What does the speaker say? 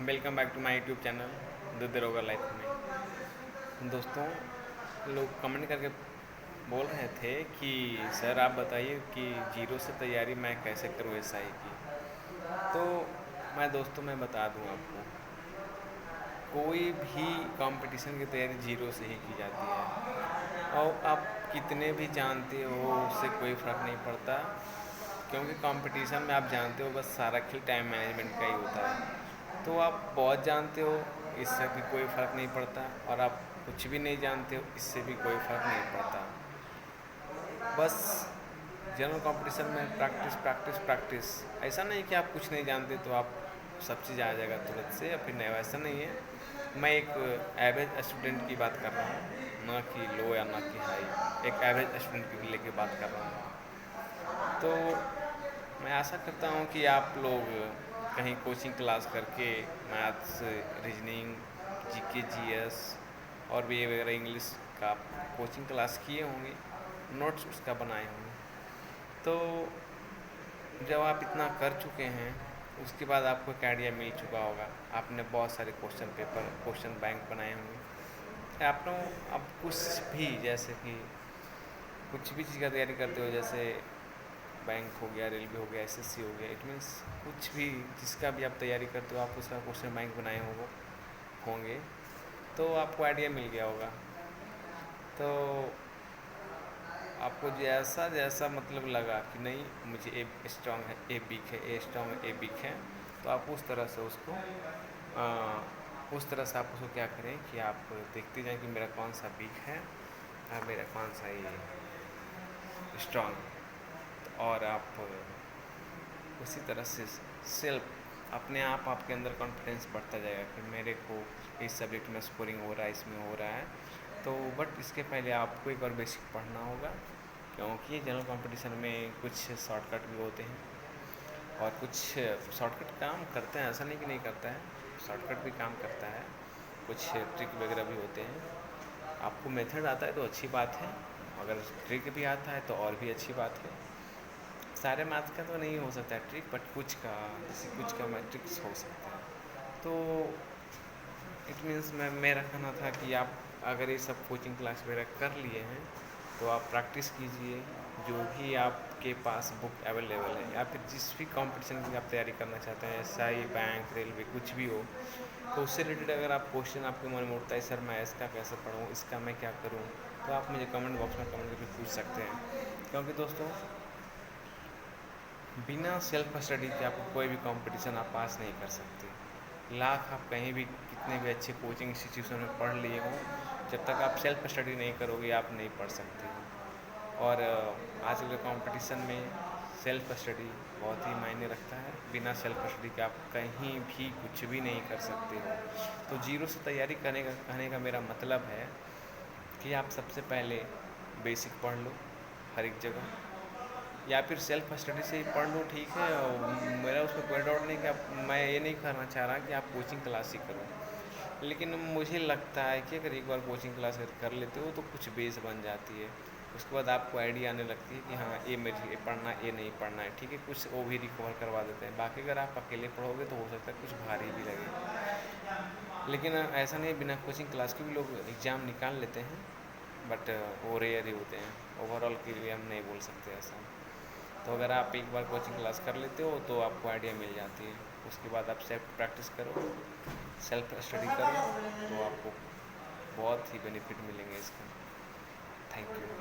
Welcome back to my YouTube channel the Daroga life में। दोस्तों, लोग कमेंट करके बोल रहे थे कि सर आप बताइए कि जीरो से तैयारी मैं कैसे करूँ एसआई की। तो मैं बता दूं आपको, कोई भी कंपटीशन की तैयारी जीरो से ही की जाती है। और आप कितने भी जानते हो उससे कोई फ़र्क नहीं पड़ता, क्योंकि कंपटीशन में आप जानते हो बस सारा खेल टाइम मैनेजमेंट का ही होता है। तो आप बहुत जानते हो, इससे भी कोई फ़र्क नहीं पड़ता, और आप कुछ भी नहीं जानते हो, इससे भी कोई फ़र्क नहीं पड़ता। बस जनरल कंपटीशन में प्रैक्टिस प्रैक्टिस प्रैक्टिस। ऐसा नहीं कि आप कुछ नहीं जानते तो आप सब चीज़ आ जाएगा तुरंत से, या फिर नहीं, वैसा नहीं है। मैं एक एवरेज स्टूडेंट की बात कर रहा हूँ, ना कि लो या ना कि हाई, एक एवरेज स्टूडेंट की लेके बात कर रहा हूँ। तो मैं आशा करता हूँ कि आप लोग कहीं कोचिंग क्लास करके मैथ्स, रीजनिंग, जीके, जीएस और भी वगैरह इंग्लिश का कोचिंग क्लास किए होंगे, नोट्स उसका बनाए होंगे। तो जब आप इतना कर चुके हैं, उसके बाद आपको एक आइडिया मिल चुका होगा। आपने बहुत सारे क्वेश्चन पेपर, क्वेश्चन बैंक बनाए होंगे। आपने अब कुछ भी, जैसे कि कुछ भी चीज़ का तैयारी करते हो, जैसे बैंक हो गया, रेलवे हो गया, एसएससी हो गया, इट मीन्स कुछ भी जिसका भी आप तैयारी करते हो, आप उसका क्वेश्चन बैंक बनाए होंगे, तो आपको आइडिया मिल गया होगा। तो आपको जैसा जैसा मतलब लगा कि नहीं, मुझे ए स्ट्रॉन्ग है, ए वीक है, ए स्ट्रॉन्ग है, ए वीक है, तो आप उस तरह से उसको आप उसको क्या करें कि आप देखते जाएं कि मेरा कौन सा वीक है और मेरा कौन सा ये स्ट्रॉन्ग। और आप उसी तरह से सेल्फ अपने आप आपके अंदर कॉन्फिडेंस बढ़ता जाएगा कि मेरे को इस सब्जेक्ट में स्कोरिंग हो रहा है, इसमें हो रहा है। तो बट इसके पहले आपको एक और बेसिक पढ़ना होगा, क्योंकि जनरल कंपटीशन में कुछ शॉर्टकट भी होते हैं और कुछ शॉर्टकट काम करते हैं, ऐसा नहीं कि नहीं करता है, शॉर्टकट भी काम करता है। कुछ ट्रिक वगैरह भी होते हैं। आपको मेथड आता है तो अच्छी बात है, अगर ट्रिक भी आता है तो और भी अच्छी बात है। सारे मैथ का तो नहीं हो सकता है ट्रिक, बट कुछ का, जैसे कुछ का मैट्रिक्स हो सकता है। तो इट मीन्स मेरा कहना था कि आप अगर ये सब कोचिंग क्लास वगैरह कर लिए हैं तो आप प्रैक्टिस कीजिए। जो भी आपके पास बुक अवेलेबल है, या फिर जिस भी कंपटीशन की आप तैयारी करना चाहते हैं, एसआई, बैंक, रेलवे, कुछ भी हो, तो उससे रिलेटेड अगर आप क्वेश्चन आपके मन में उठता है, सर मैं इसका कैसे पढूँ, इसका मैं क्या करूँ, तो आप मुझे कमेंट बॉक्स में कमेंट करके पूछ सकते हैं। क्योंकि दोस्तों, बिना सेल्फ स्टडी के आपको कोई भी कंपटीशन आप पास नहीं कर सकते। लाख आप कहीं भी कितने भी अच्छे कोचिंग इंस्टीट्यूशन में पढ़ लिए हों, जब तक आप सेल्फ स्टडी नहीं करोगे आप नहीं पढ़ सकते हो। और आजकल के कंपटीशन में सेल्फ स्टडी बहुत ही मायने रखता है। बिना सेल्फ स्टडी के आप कहीं भी कुछ भी नहीं कर सकते हो। तो जीरो से तैयारी करने का कहने का मेरा मतलब है कि आप सबसे पहले बेसिक पढ़ लो हर एक जगह, या फिर सेल्फ स्टडी से ही पढ़ लो, ठीक है। और मेरा उसमें कोई डाउट नहीं कि आप, मैं ये नहीं करना चाह रहा कि आप कोचिंग क्लास ही करो, लेकिन मुझे लगता है कि अगर एक बार कोचिंग क्लास अगर कर लेते हो तो कुछ बेस बन जाती है। उसके बाद आपको आइडिया आने लगती है कि हाँ, ये मुझे ये पढ़ना, ये नहीं पढ़ना है, ठीक है। कुछ वो भी रिकवर करवा देते हैं। बाकी अगर आप अकेले पढ़ोगे तो हो सकता है कुछ भारी भी लगे। लेकिन ऐसा नहीं, बिना कोचिंग क्लास के भी लोग एग्ज़ाम निकाल लेते हैं, बट वो रेयर ही होते हैं। ओवरऑल के लिए हम नहीं बोल सकते ऐसा। तो अगर आप एक बार कोचिंग क्लास कर लेते हो तो आपको आइडिया मिल जाती है। उसके बाद आप सेल्फ प्रैक्टिस करो, सेल्फ स्टडी करो, तो आपको बहुत ही बेनिफिट मिलेंगे इसका। Thank you.